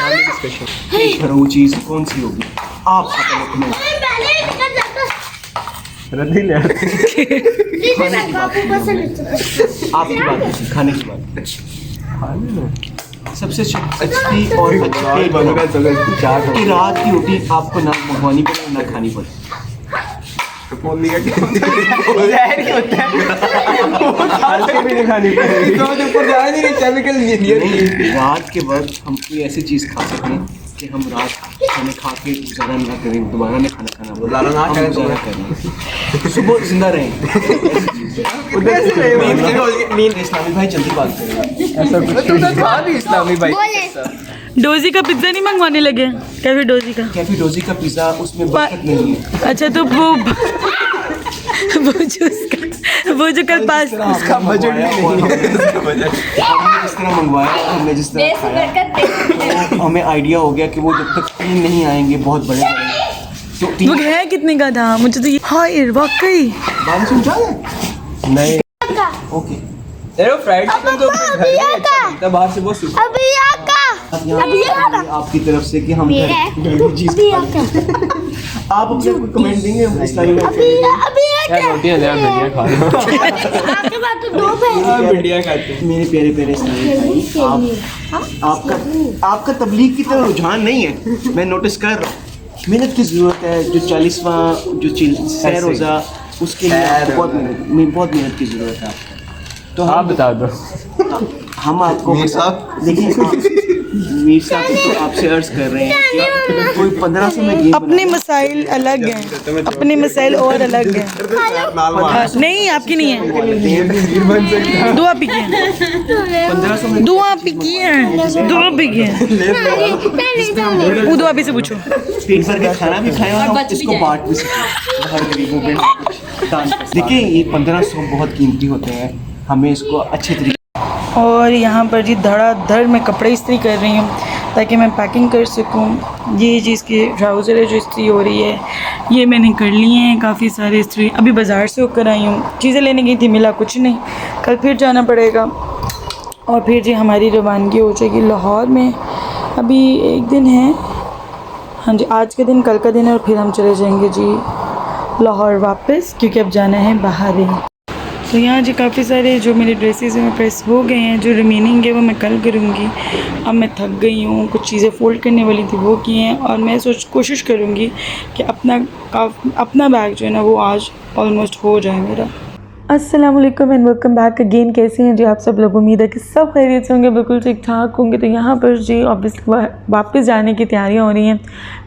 Discussion वो चीज़ कौन सी होगी आप कमेंट। आपकी बात नहीं, खाने की बात। सबसे अच्छी और रात की रोटी आपको ना मंगवानी पड़े ना खानी पड़े। रात के वक्त हम कोई ऐसी चीज़ खा सकें कि हम रात खाने खा के गुजारा ना करें, दोबारा नहीं खाना गुजारा ना करें, सुबह जिंदा रहें। इस्लामी भाई जल्दी बात करें। इस्लामी भाई डोजी का पिज्ज़ा नहीं मंगवाने लगे? कैफे डोजी का पिज़्ज़ा उसमें बरकत नहीं है। अच्छा तो वो जो कल पास उसका बजट नहीं है। हमने जिस तरह मंगवाया, हमने जिस तरह खाया, तो हमें आइडिया हो गया कि वो जब तक 3 नहीं आएंगे बहुत बड़े तो वो है कितने का था? मुझे तो ये हाय वाकई बारिश में जा नहीं। ओके फ्राइड चिकन तो घर में अच्छा बनता है, बाहर से बहुत सूखा। आपकी तरफ से कि हम आप अपने कमेंट देंगे इस्लामी मेरे प्यारे इस्लामी भाई, आपका तबलीग की तरफ रुझान नहीं है, मैं नोटिस कर रहा हूँ। मेहनत की ज़रूरत है। जो 40वां जो सैर रोज़ा उसके लिए बहुत मेहनत की ज़रूरत है आपको। तो आप बता दो। हम आपको देखिए मीर साहब तो आपसे अर्ज कर रहे हैं कि कोई 1500 में गेम अपने मसाइल अलग हैं, अपने मसाइल और अलग हैं। नहीं आपकी नहीं है, दुआ पी है, 1500 में दुआ पी है, दुआ पी है। वो दुआ पी से पूछो। पेट भर के खाना भी खाया और इसको बांट भी सकें बाहर गरीबों में दान। देखिए ये 1500 बहुत कीमती होते हैं, हमें इसको अच्छे तरीके। और यहाँ पर जी धड़ाधड़ मैं कपड़े इस्त्री कर रही हूँ ताकि मैं पैकिंग कर सकूँ। ये चीज़ की ट्राउज़र है जो इस्त्री हो रही है, ये मैंने कर लिए हैं काफ़ी सारे इस्त्री। अभी बाज़ार से होकर आई हूँ, चीज़ें लेने गई थी, मिला कुछ नहीं, कल फिर जाना पड़ेगा और फिर जी हमारी रवानगी हो जाएगी लाहौर में। अभी एक दिन है, हाँ जी आज का दिन, कल का दिन है और फिर हम चले जाएंगे जी लाहौर वापस, क्योंकि अब जाना है बाहर ही। तो यहाँ जी काफ़ी सारे जो मेरे ड्रेसेस हैं प्रेस हो गए हैं, जो रिमेनिंग है वो मैं कल करूँगी। अब मैं थक गई हूँ, कुछ चीज़ें फ़ोल्ड करने वाली थी वो की हैं और मैं कोशिश करूँगी कि अपना बैग जो है ना वो आज ऑलमोस्ट हो जाए मेरा। अस्सलाम वालेकुम एंड वेलकम बैक अगेन। कैसे हैं जी आप सब लोग? उम्मीद है कि सब खैरियत से होंगे, बिल्कुल ठीक ठाक होंगे। तो यहाँ पर जी ऑब्वियसली वापस जाने की तैयारियाँ हो रही हैं।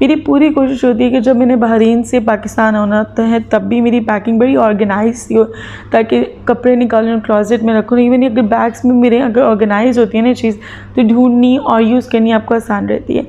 मेरी पूरी कोशिश होती है कि जब मैंने बहरीन से पाकिस्तान आना है तब भी मेरी पैकिंग बड़ी ऑर्गेनाइज हो, ताकि कपड़े निकालूँ क्लोजेट में रखूँ। इवन अगर बैग्स में मेरे अगर ऑर्गेनाइज होती है ना चीज़ तो ढूंढनी और यूज़ करनी आपको आसान रहती है।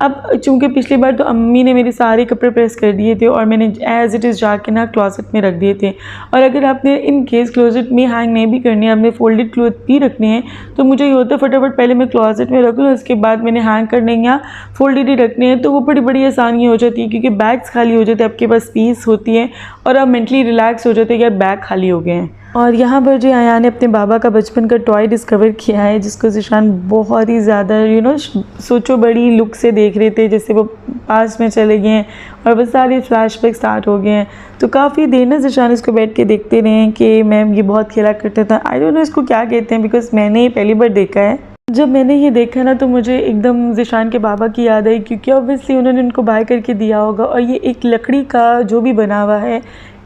अब चूँकि पिछली बार तो अम्मी ने मेरे सारे कपड़े प्रेस कर दिए थे और मैंने एज़ इट इज़ जाके ना क्लोजेट में रख दिए थे। और अगर आपने इन केस क्लोजेट में हैंग नहीं भी करनी है, आपने फोल्डेड क्लोथ भी रखने हैं, तो मुझे ये होता है फटाफट पहले मैं क्लोजेट में रखूँ, उसके बाद मैंने हैंग करने या फोल्डेड ही रखने हैं। तो वो बड़ी आसानी हो जाती है क्योंकि बैग्स खाली हो जाते हैं, आपके पास स्पेस होती है और आप मेंटली रिलैक्स हो जाते हैं कि यार बैग खाली हो गए हैं। और यहाँ पर जो आया ने अपने बाबा का बचपन का टॉय डिस्कवर किया है, जिसको ज़िशान बहुत ही ज़्यादा सोचो बड़ी लुक से देख रहे थे, जैसे वो पास में चले गए हैं और बस सारे फ्लैशबैक स्टार्ट हो गए हैं। तो काफ़ी देर ना ज़िशान इसको बैठ के देखते रहे हैं कि मैम ये बहुत खेला करता था। आई डोंट नो इसको क्या कहते हैं, बिकॉज मैंने ये पहली बार देखा है। जब मैंने ये देखा ना तो मुझे एकदम ज़िशान के बाबा की याद आई, क्योंकि ऑब्वियसली उन्होंने उनको बाय करके दिया होगा और ये एक लकड़ी का जो भी बना हुआ है,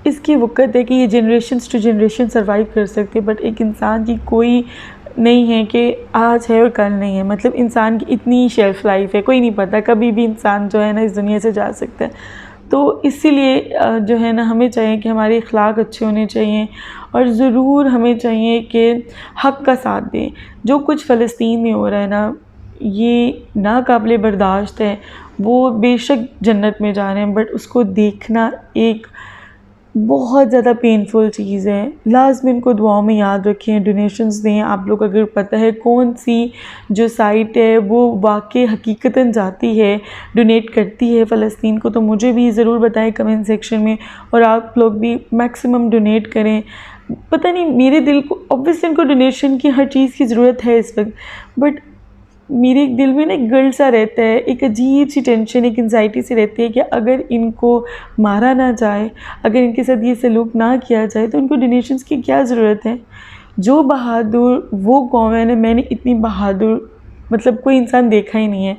इसकी वक़्त है कि ये जनरेशन्स टू जनरेशन सर्वाइव कर सकते हैं। बट एक इंसान की कोई नहीं है कि आज है और कल नहीं है, मतलब इंसान की इतनी शेल्फ़ लाइफ है, कोई नहीं पता कभी भी इंसान जो है ना इस दुनिया से जा सकता है। तो इसीलिए जो है ना हमें चाहिए कि हमारे अखलाक अच्छे होने चाहिए और ज़रूर हमें चाहिए कि हक़ का साथ दें। जो कुछ फ़लस्तीन में हो रहा है ना, ये नाकाबिले बर्दाश्त है। वो बेशक जन्नत में जा रहे हैं, बट उसको देखना एक बहुत ज़्यादा पेनफुल चीज़ है। लाजमी इनको दुआओं में याद रखें, डोनेशंस दें। आप लोग अगर पता है कौन सी जो साइट है वो वाकई हकीकतन जाती है, डोनेट करती है फ़लस्तीन को, तो मुझे भी ज़रूर बताएं कमेंट सेक्शन में। और आप लोग भी मैक्सिमम डोनेट करें। पता नहीं मेरे दिल को, ऑब्वियसली इनको डोनेशन की हर चीज़ की ज़रूरत है इस वक्त, बट मेरे दिल में ना एक गिल्ट सा रहता है, एक अजीब सी टेंशन, एक एंजाइटी सी रहती है कि अगर इनको मारा ना जाए, अगर इनके साथ ये सलूक ना किया जाए तो उनको डोनेशंस की क्या ज़रूरत है। जो बहादुर वो कौम है ना, मैंने इतनी बहादुर मतलब कोई इंसान देखा ही नहीं है।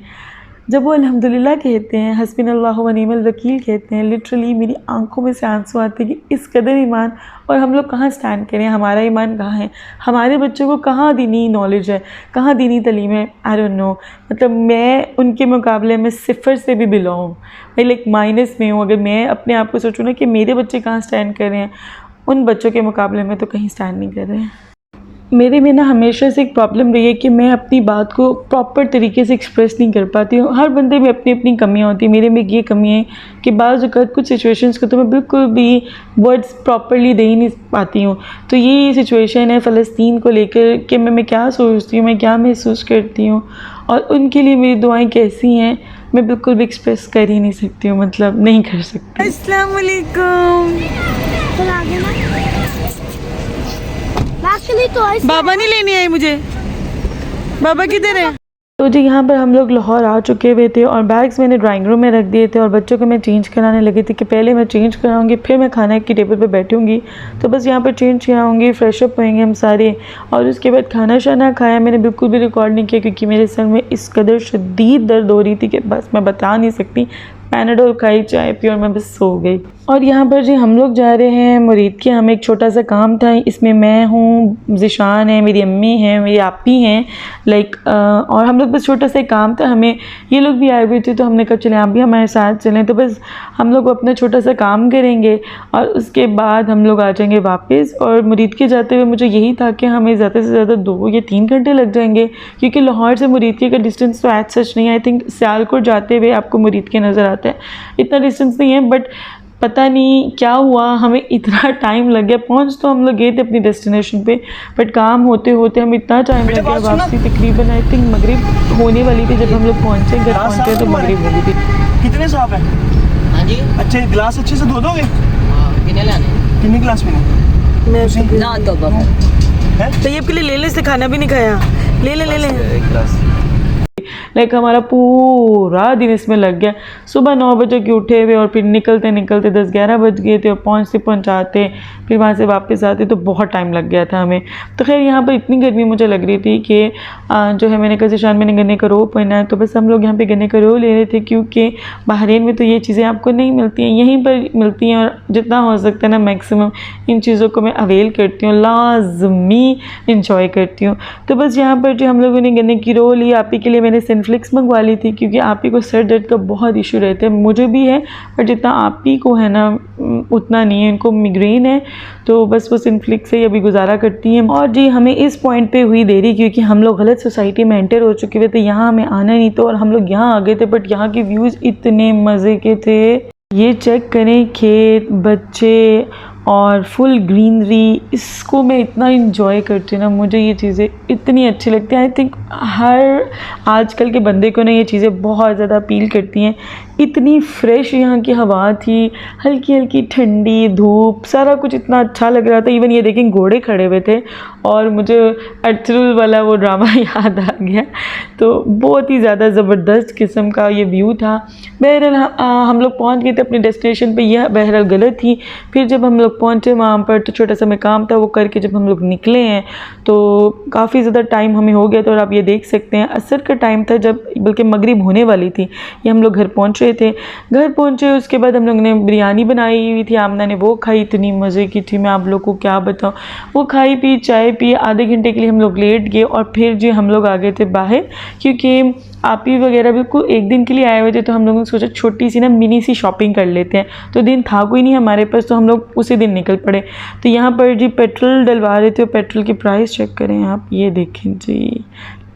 जब वो अल्हम्दुलिल्लाह कहते हैं, हस्बिनल्लाहु व निअमल वकील कहते हैं, लिटरली मेरी आंखों में से आंसू आते हैं कि इस कदर ईमान, और हम लोग कहाँ स्टैंड करें, हमारा ईमान कहाँ है, हमारे बच्चों को कहाँ दीनी नॉलेज है, कहाँ दीनी तालीम है। आई डोंट नो, मतलब मैं उनके मुकाबले में सिफर से भी बिलो हूँ, मैं लाइक माइनस में हूँ। अगर मैं अपने आप को सोचूँ ना कि मेरे बच्चे कहाँ स्टैंड कर रहे हैं, उन बच्चों के मुकाबले में तो कहीं स्टैंड नहीं कर रहे हैं। मेरे में ना हमेशा से एक प्रॉब्लम रही है कि मैं अपनी बात को प्रॉपर तरीके से एक्सप्रेस नहीं कर पाती हूँ। हर बंदे में अपनी अपनी कमियाँ होती हैं, मेरे में ये कमी है कि बाज़ वक़्त कुछ सिचुएशंस को तो मैं बिल्कुल भी वर्ड्स प्रॉपरली दे ही नहीं पाती हूँ। तो ये सिचुएशन है फ़लस्तीन को लेकर कि मैं क्या सोचती हूँ, मैं क्या महसूस करती हूँ और उनके लिए मेरी दुआएँ कैसी हैं, मैं बिल्कुल भी एक्सप्रेस कर ही नहीं सकती हूँ, मतलब नहीं कर सकती। अस्सलाम वालेकुम। बाबा नहीं लेने आए मुझे, बाबा किधर है? तो जी यहाँ पर हम लोग लाहौर आ चुके हुए थे और बैग्स मैंने ड्राइंग रूम में रख दिए थे और बच्चों को मैं चेंज कराने लगी थी कि पहले मैं चेंज कराऊंगी फिर मैं खाना की टेबल पे बैठूंगी। तो बस यहाँ पर चेंज कराऊंगी, फ्रेश अप होएंगे हम सारे और उसके बाद खाना शाना खाया। मैंने बिल्कुल भी रिकॉर्ड नहीं किया क्योंकि मेरे सर में इस कदर शदीद दर्द हो रही थी कि बस मैं बता नहीं सकती। पैनाडोल खाई, चाय पी और मैं बस सो गई। और यहाँ पर जी हम लोग जा रहे हैं मुरीद के, हमें एक छोटा सा काम था, इसमें मैं हूँ, ज़िशान है, मेरी अम्मी हैं, मेरी आपी हैं लाइक, और हम लोग बस छोटा सा काम था, हमें ये लोग भी आए हुए थे तो हमने कहा चलें आप भी हमारे साथ चलें। तो बस हम लोग अपना छोटा सा काम करेंगे और उसके बाद हम लोग आ जाएंगे वापस। और मुरीद के जाते हुए मुझे यही था कि हमें ज़्यादा से ज़्यादा 2 या 3 घंटे लग जाएंगे क्योंकि लाहौर से मुरीद के का डिस्टेंस तो एज सच नहीं है। आई थिंक सियालकोट जाते हुए आपको मुरीद के नज़र आता है, इतना डिस्टेंस नहीं है, बट पता नहीं क्या हुआ हमें इतना टाइम लग गया। पहुंच तो हम लोग गए थे अपनी डेस्टिनेशन पे, बट काम होते होते हम इतना टाइम लग गया। वापसी तकरीबन आई थिंक मगरिब होने वाली थी जब हम लोग पहुंचे, घर पहुंचे तो मगरिब हो गई थी। कितने साफ है? हाँ जी, अच्छे गिलास अच्छे से धो दोगे? कितने गिलास पीने? मैं ना दो बाबा तैयब के लिए ले ले, से खाना भी नहीं खाया, ले ले एक गिलास। लाइक हमारा पूरा दिन इसमें लग गया। सुबह 9 बजे के उठे हुए और फिर निकलते निकलते 10-11 बज गए थे और पहुंचाते फिर वहाँ से वापस आते तो बहुत टाइम लग गया था हमें। तो खैर यहाँ पर इतनी गर्मी मुझे लग रही थी कि जो है मैंने कहा ज़िशान मैंने गन्ने का रो पहना है, तो बस हम लोग यहाँ पे गन्ने का रो ले रहे थे क्योंकि बहरीन में तो ये चीज़ें आपको नहीं मिलती हैं, यहीं पर मिलती हैं और जितना हो सकता है ना मैक्सिमम इन चीज़ों को मैं अवेल करती हूँ, लाजमी इंजॉय करती हूँ। तो बस यहाँ पर जो हम लोगों ने गन्ने की रो ली, आप ही के लिए मैंने सिनफ्लिक्स मंगवा ली थी क्योंकि आप ही को सर दर्द का बहुत इशू रहता है, मुझे भी है पर जितना आप ही को है ना उतना नहीं है, इनको मिग्रेन है तो बस वो सिनफ्लिक्स से ही अभी गुजारा करती हैं। और जी हमें इस पॉइंट पे हुई देरी क्योंकि हम लोग गलत सोसाइटी में एंटर हो चुके थे, तो यहाँ हमें आना नहीं था और हम लोग यहाँ आ गए थे, बट यहाँ के व्यूज़ इतने मज़े के थे। ये चेक करें, खेत, बच्चे और फुल ग्रीनरी, इसको मैं इतना इंजॉय करती हूँ ना, मुझे ये चीज़ें इतनी अच्छी लगती हैं। आई थिंक हर आजकल के बंदे को ना ये चीज़ें बहुत ज़्यादा अपील करती हैं। इतनी फ्रेश यहाँ की हवा थी, हल्की हल्की ठंडी धूप, सारा कुछ इतना अच्छा लग रहा था। इवन ये देखें घोड़े खड़े हुए थे और मुझे अर्थरुल वाला वो ड्रामा याद आ गया, तो बहुत ही ज़्यादा ज़बरदस्त किस्म का ये व्यू था। बहरहाल हम लोग पहुँच गए थे अपनी डेस्टिनेशन पे, यह बहरहाल गलत थी। फिर जब हम लोग पहुँचे वहाँ पर तो छोटा सा मैं काम था वो करके जब हम लोग निकले हैं तो काफ़ी ज़्यादा टाइम हमें हो गया था और आप ये देख सकते हैं असर का टाइम था, जब बल्कि मगरिब होने वाली थी, ये हम लोग घर पहुँच रहे थे। घर पहुँचे उसके बाद हम लोग ने बिरयानी बनाई हुई थी, आमना ने वो खाई, इतनी मज़े की थी मैं आप लोग को क्या बताऊँ। वो खाई पी, चाय पी, आधे घंटे के लिए हम लोग लेट गए और फिर जो हम लोग आ गए थे बाहर क्योंकि आप ही वगैरह बिल्कुल एक दिन के लिए आए हुए थे, तो हम लोगों ने सोचा छोटी सी ना मिनी सी शॉपिंग कर लेते हैं। तो दिन था कोई नहीं हमारे पास, तो हम लोग उसी दिन निकल पड़े। तो यहाँ पर जी पेट्रोल डलवा रहे थे और पेट्रोल की प्राइस चेक करें आप, ये देखें जी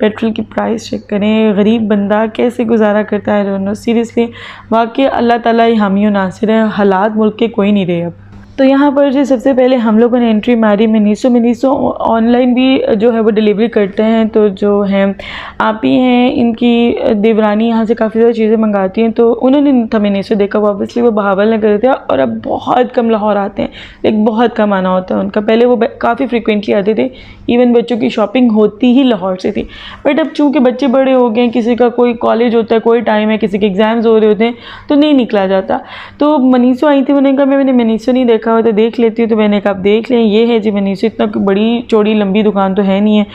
पेट्रोल की प्राइस चेक करें, गरीब बंदा कैसे गुजारा करता है। सीरियसली वाकई अल्लाह ताला ही हामी नासिर है, हालात मुल्क के कोई नहीं रहे अब। तो यहाँ पर जी सबसे पहले हम लोगों ने एंट्री मारी मनीषो ऑनलाइन भी जो है वो डिलीवरी करते हैं। तो जो हैं आप ही हैं इनकी देवरानी, यहाँ से काफ़ी ज़्यादा चीज़ें मंगाती हैं। तो उन्होंने था मनीषो देखा, वो ऑब्वियसली वो बहावल नगर थे और अब बहुत कम लाहौर आते हैं, एक बहुत कम आना होता है उनका। पहले वो काफ़ी फ्रिक्वेंटली आते थे, इवन बच्चों की शॉपिंग होती ही लाहौर से थी। बट अब चूँकि बच्चे बड़े हो गए हैं, किसी का कोई कॉलेज होता है, कोई टाइम है, किसी के एग्ज़ाम्स हो रहे होते हैं, तो नहीं निकला जाता। तो मनीषो आई थी, उन्होंने कहा मैंने मनीषो नहीं देखा हो तो देख लेती हूँ। तो मैंने कहा आप देख लें, ये है जी मनीषो। इतना बड़ी चौड़ी लंबी दुकान तो है नहीं है,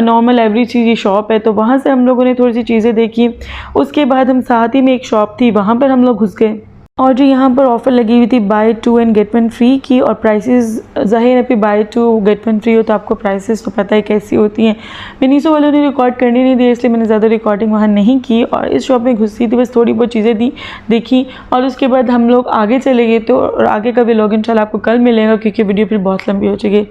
नॉर्मल एवरेज सी ये शॉप है। तो वहाँ से हम लोगों ने थोड़ी सी चीज़ें देखी। उसके बाद हम साथ ही में एक शॉप थी, वहाँ पर हम लोग घुस गए और जो यहाँ पर ऑफ़र लगी हुई थी बाय 2 एंड गेट 1 फ्री की। और प्राइसेस ज़ाहिर है कि बाय 2 गेट 1 फ्री हो तो आपको प्राइसेस तो पता है कैसी होती हैं। मनीषो वालों ने रिकॉर्ड करने नहीं दिया, इसलिए मैंने ज़्यादा रिकॉर्डिंग वहाँ नहीं की और इस शॉप में घुसी थी, बस थोड़ी बहुत चीज़ें देखी और उसके बाद हम लोग आगे चले गए। तो और आगे का व्लॉग इंशाल्लाह आपको कल मिलेगा क्योंकि वीडियो फिर बहुत लंबी हो चुकी है।